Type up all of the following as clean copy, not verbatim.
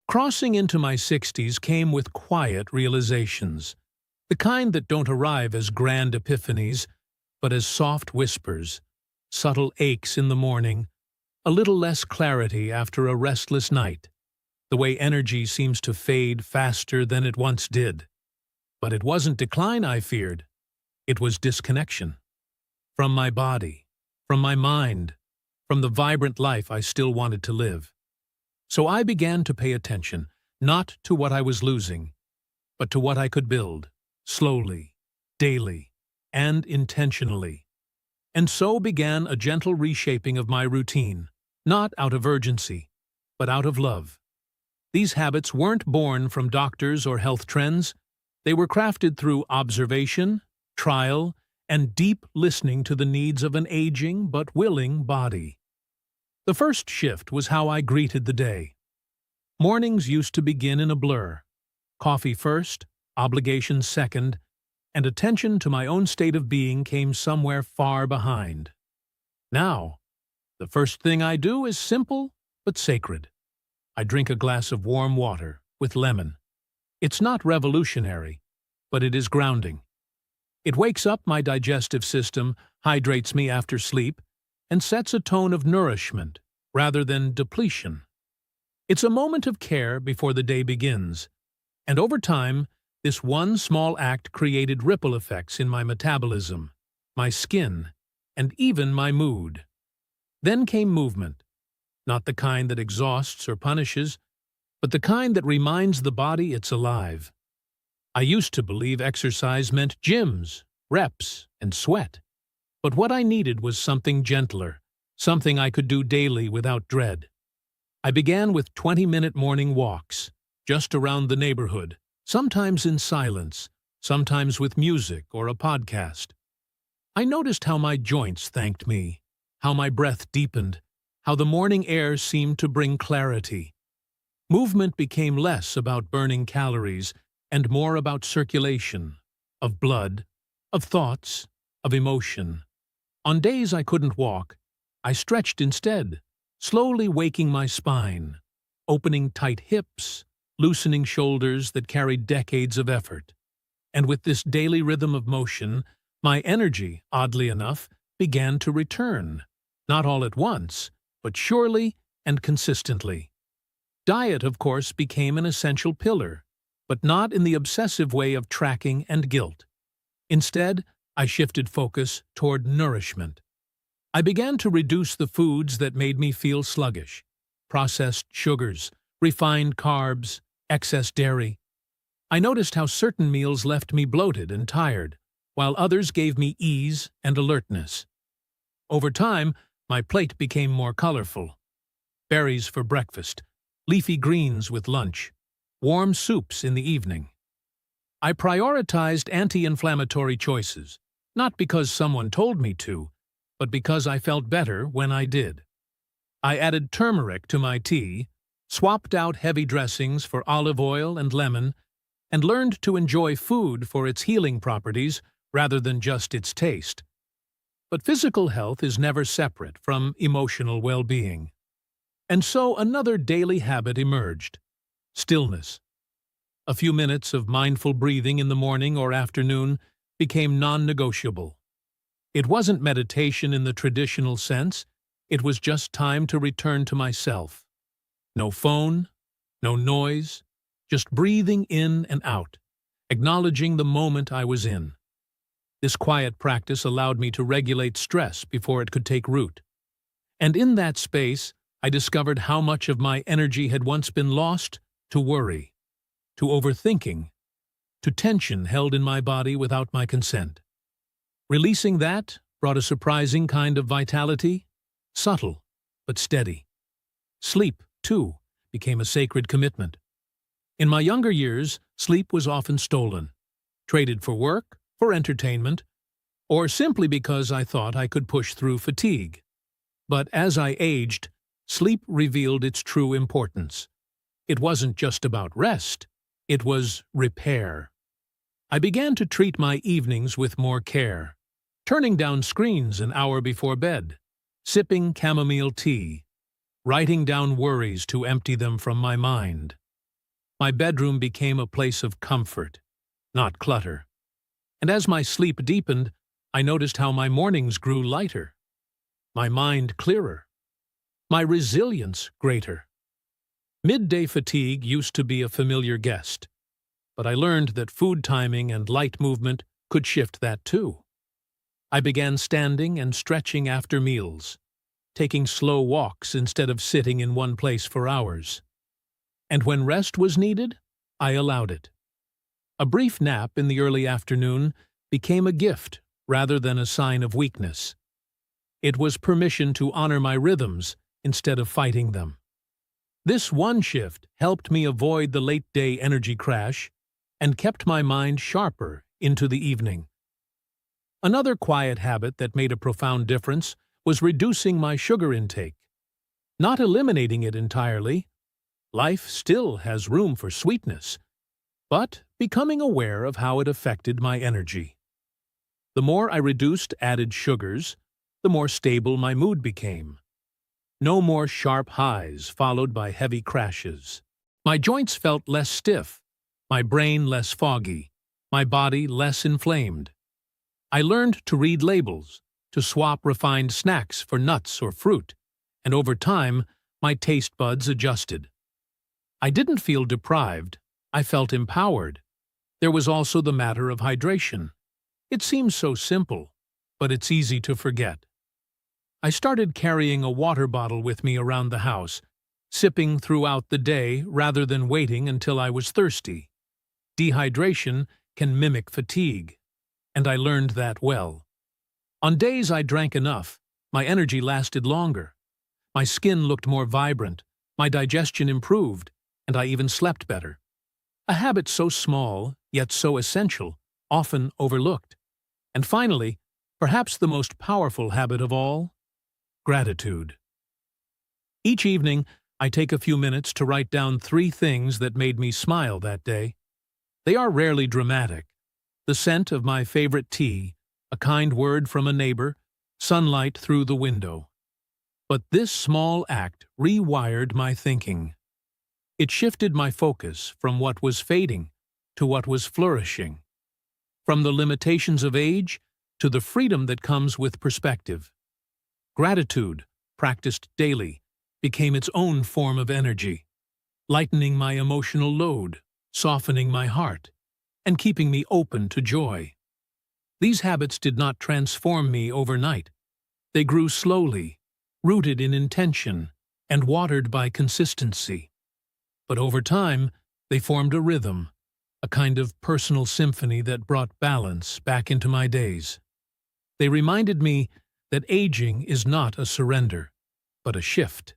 Crossing into my 60s came with quiet realizations, the kind that don't arrive as grand epiphanies, but as soft whispers, subtle aches in the morning, a little less clarity after a restless night, the way energy seems to fade faster than it once did. But it wasn't decline I feared, it was disconnection. From my body, from my mind, from the vibrant life I still wanted to live. So I began to pay attention, not to what I was losing, but to what I could build, slowly, daily, and intentionally. And so began a gentle reshaping of my routine, not out of urgency, but out of love. These habits weren't born from doctors or health trends. They were crafted through observation, trial, and deep listening to the needs of an aging but willing body. The first shift was how I greeted the day. Mornings used to begin in a blur. Coffee first, obligations second, and attention to my own state of being came somewhere far behind. Now, the first thing I do is simple but sacred. I drink a glass of warm water with lemon. It's not revolutionary, but it is grounding. It wakes up my digestive system, hydrates me after sleep, and sets a tone of nourishment rather than depletion. It's a moment of care before the day begins, and over time, this one small act created ripple effects in my metabolism, my skin, and even my mood. Then came movement, not the kind that exhausts or punishes, but the kind that reminds the body it's alive. I used to believe exercise meant gyms, reps, and sweat. But what I needed was something gentler, something I could do daily without dread. I began with 20-minute morning walks, just around the neighborhood, sometimes in silence, sometimes with music or a podcast. I noticed how my joints thanked me, how my breath deepened, how the morning air seemed to bring clarity. Movement became less about burning calories and more about circulation, of blood, of thoughts, of emotion. On days I couldn't walk, I stretched instead, slowly waking my spine, opening tight hips, loosening shoulders that carried decades of effort. And with this daily rhythm of motion, my energy, oddly enough, began to return, not all at once, but surely and consistently. Diet, of course, became an essential pillar, but not in the obsessive way of tracking and guilt. Instead, I shifted focus toward nourishment. I began to reduce the foods that made me feel sluggish: processed sugars, refined carbs, excess dairy. I noticed how certain meals left me bloated and tired, while others gave me ease and alertness. Over time, my plate became more colorful. Berries for breakfast, leafy greens with lunch, warm soups in the evening. I prioritized anti-inflammatory choices, not because someone told me to, but because I felt better when I did. I added turmeric to my tea, swapped out heavy dressings for olive oil and lemon, and learned to enjoy food for its healing properties rather than just its taste. But physical health is never separate from emotional well-being. And so another daily habit emerged: stillness. A few minutes of mindful breathing in the morning or afternoon became non-negotiable. It wasn't meditation in the traditional sense, it was just time to return to myself. No phone, no noise, just breathing in and out, acknowledging the moment I was in. This quiet practice allowed me to regulate stress before it could take root. And in that space, I discovered how much of my energy had once been lost to worry, to overthinking, to tension held in my body without my consent. Releasing that brought a surprising kind of vitality, subtle but steady. Sleep, too, became a sacred commitment. In my younger years, sleep was often stolen, traded for work, for entertainment, or simply because I thought I could push through fatigue. But as I aged, sleep revealed its true importance. It wasn't just about rest, it was repair. I began to treat my evenings with more care, turning down screens an hour before bed, sipping chamomile tea, writing down worries to empty them from my mind. My bedroom became a place of comfort, not clutter. And as my sleep deepened, I noticed how my mornings grew lighter, my mind clearer, my resilience greater. Midday fatigue used to be a familiar guest, but I learned that food timing and light movement could shift that too. I began standing and stretching after meals, taking slow walks instead of sitting in one place for hours. And when rest was needed, I allowed it. A brief nap in the early afternoon became a gift rather than a sign of weakness. It was permission to honor my rhythms instead of fighting them. This one shift helped me avoid the late-day energy crash and kept my mind sharper into the evening. Another quiet habit that made a profound difference was reducing my sugar intake. Not eliminating it entirely. Life still has room for sweetness, but becoming aware of how it affected my energy. The more I reduced added sugars, the more stable my mood became. No more sharp highs followed by heavy crashes. My joints felt less stiff, my brain less foggy, my body less inflamed. I learned to read labels, to swap refined snacks for nuts or fruit, and over time, my taste buds adjusted. I didn't feel deprived, I felt empowered. There was also the matter of hydration. It seems so simple, but it's easy to forget. I started carrying a water bottle with me around the house, sipping throughout the day rather than waiting until I was thirsty. Dehydration can mimic fatigue, and I learned that well. On days I drank enough, my energy lasted longer. My skin looked more vibrant, my digestion improved, and I even slept better. A habit so small, yet so essential, often overlooked. And finally, perhaps the most powerful habit of all, gratitude. Each evening, I take a few minutes to write down 3 things that made me smile that day. They are rarely dramatic. The scent of my favorite tea, a kind word from a neighbor, sunlight through the window. But this small act rewired my thinking. It shifted my focus from what was fading to what was flourishing, from the limitations of age to the freedom that comes with perspective. Gratitude, practiced daily, became its own form of energy, lightening my emotional load, softening my heart, and keeping me open to joy. These habits did not transform me overnight. They grew slowly, rooted in intention, and watered by consistency. But over time, they formed a rhythm, a kind of personal symphony that brought balance back into my days. They reminded me that aging is not a surrender, but a shift.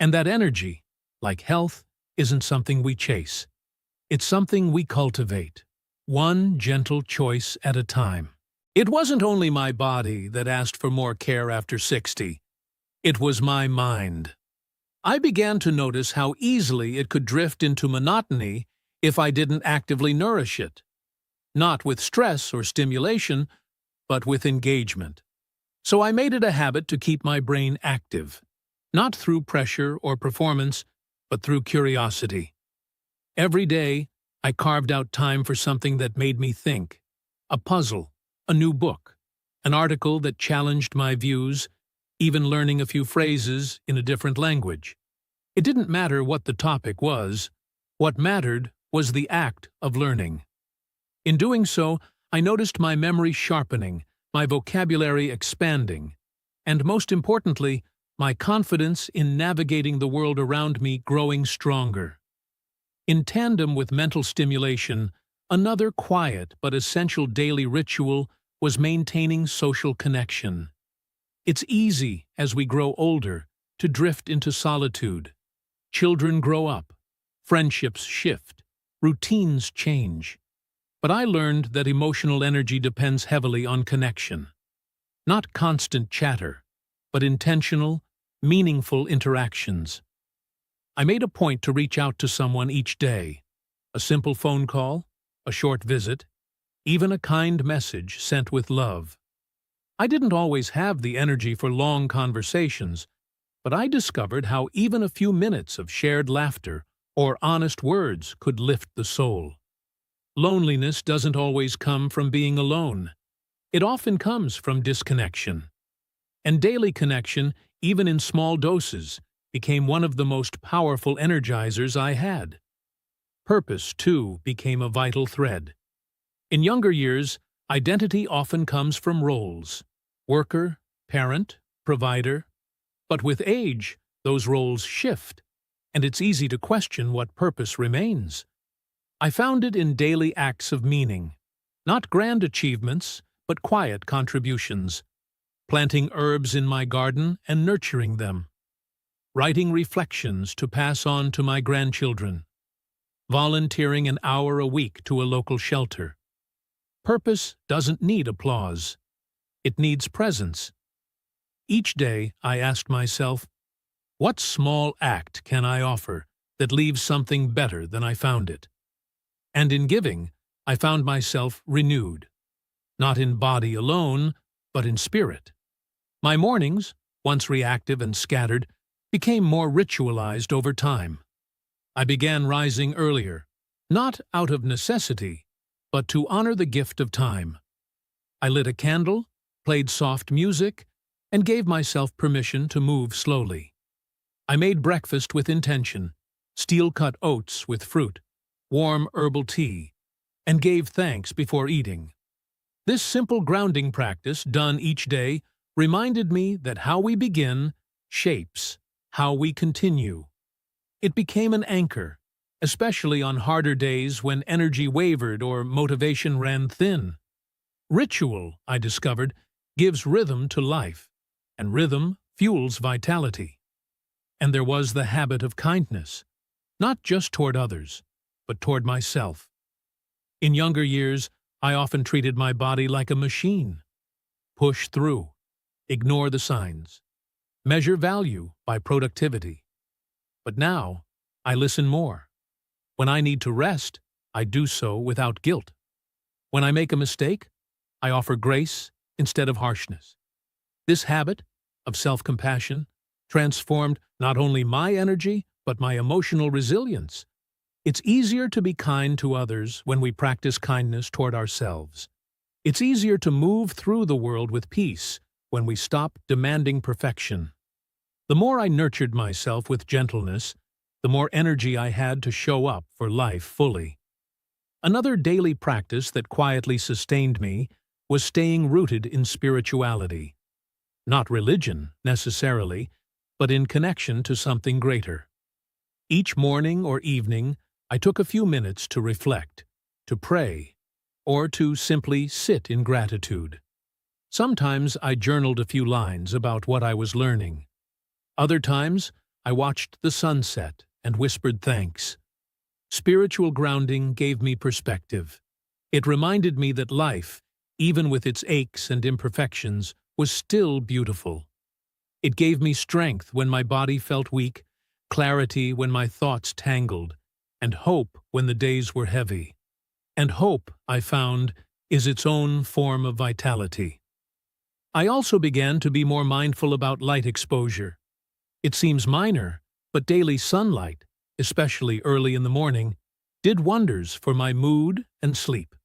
And that energy, like health, isn't something we chase. It's something we cultivate, one gentle choice at a time. It wasn't only my body that asked for more care after 60. It was my mind. I began to notice how easily it could drift into monotony if I didn't actively nourish it. Not with stress or stimulation, but with engagement. So I made it a habit to keep my brain active, not through pressure or performance, but through curiosity. Every day, I carved out time for something that made me think. A puzzle, a new book, an article that challenged my views, even learning a few phrases in a different language. It didn't matter what the topic was. What mattered was the act of learning. In doing so, I noticed my memory sharpening, my vocabulary expanding, and most importantly, my confidence in navigating the world around me growing stronger. In tandem with mental stimulation, another quiet but essential daily ritual was maintaining social connection. It's easy, as we grow older, to drift into solitude. Children grow up, friendships shift, routines change. But I learned that emotional energy depends heavily on connection. Not constant chatter, but intentional, meaningful interactions. I made a point to reach out to someone each day. A simple phone call, a short visit, even a kind message sent with love. I didn't always have the energy for long conversations, but I discovered how even a few minutes of shared laughter or honest words could lift the soul. Loneliness doesn't always come from being alone. It often comes from disconnection. And daily connection, even in small doses, became one of the most powerful energizers I had. Purpose, too, became a vital thread. In younger years, identity often comes from roles: worker, parent, provider. But with age, those roles shift, and it's easy to question what purpose remains. I found it in daily acts of meaning, not grand achievements, but quiet contributions. Planting herbs in my garden and nurturing them. Writing reflections to pass on to my grandchildren. Volunteering an hour a week to a local shelter. Purpose doesn't need applause. It needs presence. Each day I asked myself, what small act can I offer that leaves something better than I found it? And in giving, I found myself renewed. Not in body alone, but in spirit. My mornings, once reactive and scattered, became more ritualized over time. I began rising earlier, not out of necessity, but to honor the gift of time. I lit a candle, played soft music, and gave myself permission to move slowly. I made breakfast with intention, steel-cut oats with fruit, warm herbal tea, and gave thanks before eating. This simple grounding practice, done each day, reminded me that how we begin shapes how we continue. It became an anchor, especially on harder days when energy wavered or motivation ran thin. Ritual, I discovered, gives rhythm to life, and rhythm fuels vitality. And there was the habit of kindness, not just toward others, but toward myself. In younger years, I often treated my body like a machine. Push through, ignore the signs, measure value by productivity. But now, I listen more. When I need to rest, I do so without guilt. When I make a mistake, I offer grace instead of harshness. This habit of self-compassion transformed not only my energy, but my emotional resilience. It's easier to be kind to others when we practice kindness toward ourselves. It's easier to move through the world with peace when we stop demanding perfection. The more I nurtured myself with gentleness, the more energy I had to show up for life fully. Another daily practice that quietly sustained me was staying rooted in spirituality. Not religion, necessarily, but in connection to something greater. Each morning or evening, I took a few minutes to reflect, to pray, or to simply sit in gratitude. Sometimes I journaled a few lines about what I was learning. Other times, I watched the sunset and whispered thanks. Spiritual grounding gave me perspective. It reminded me that life, even with its aches and imperfections, was still beautiful. It gave me strength when my body felt weak, clarity when my thoughts tangled, and hope when the days were heavy. And hope, I found, is its own form of vitality. I also began to be more mindful about light exposure. It seems minor, but daily sunlight, especially early in the morning, did wonders for my mood and sleep.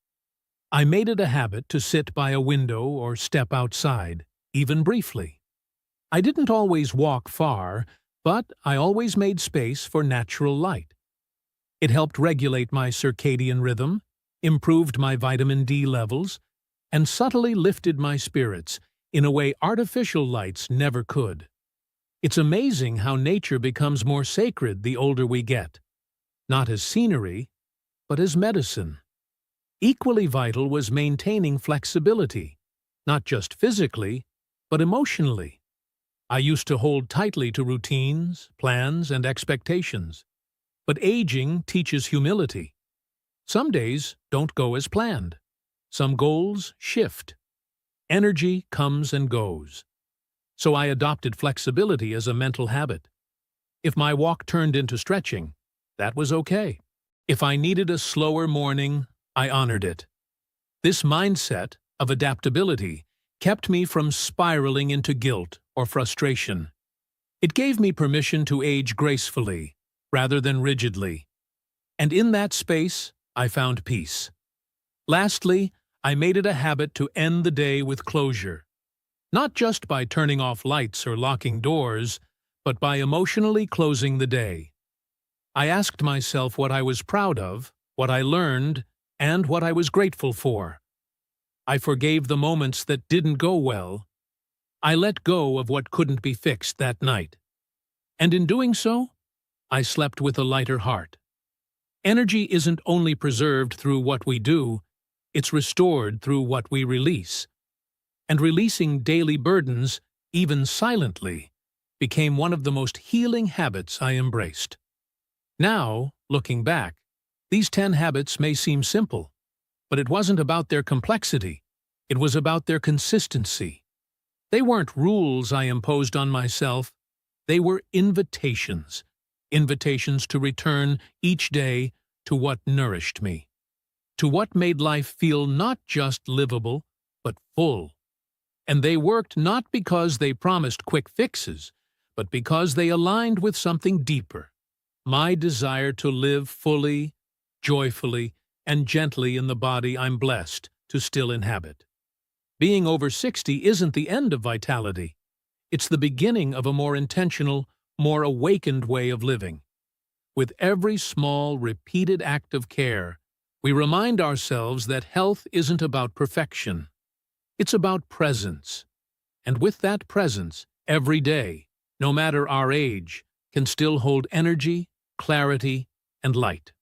I made it a habit to sit by a window or step outside, even briefly. I didn't always walk far, but I always made space for natural light. It helped regulate my circadian rhythm, improved my vitamin D levels, and subtly lifted my spirits in a way artificial lights never could. It's amazing how nature becomes more sacred the older we get, not as scenery, but as medicine. Equally vital was maintaining flexibility, not just physically, but emotionally. I used to hold tightly to routines, plans, and expectations. But aging teaches humility. Some days don't go as planned. Some goals shift. Energy comes and goes. So I adopted flexibility as a mental habit. If my walk turned into stretching, that was okay. If I needed a slower morning, I honored it. This mindset of adaptability kept me from spiraling into guilt or frustration. It gave me permission to age gracefully, rather than rigidly. And in that space, I found peace. Lastly, I made it a habit to end the day with closure. Not just by turning off lights or locking doors, but by emotionally closing the day. I asked myself what I was proud of, what I learned, and what I was grateful for. I forgave the moments that didn't go well. I let go of what couldn't be fixed that night. And in doing so, I slept with a lighter heart. Energy isn't only preserved through what we do, it's restored through what we release. And releasing daily burdens, even silently, became one of the most healing habits I embraced. Now, looking back, these 10 habits may seem simple, but it wasn't about their complexity. It was about their consistency. They weren't rules I imposed on myself. They were invitations. Invitations to return each day to what nourished me, to what made life feel not just livable, but full. And they worked not because they promised quick fixes, but because they aligned with something deeper, my desire to live fully, joyfully, and gently in the body I'm blessed to still inhabit. Being over 60 isn't the end of vitality. It's the beginning of a more intentional, more awakened way of living. With every small, repeated act of care, we remind ourselves that health isn't about perfection. It's about presence. And with that presence, every day, no matter our age, can still hold energy, clarity, and light.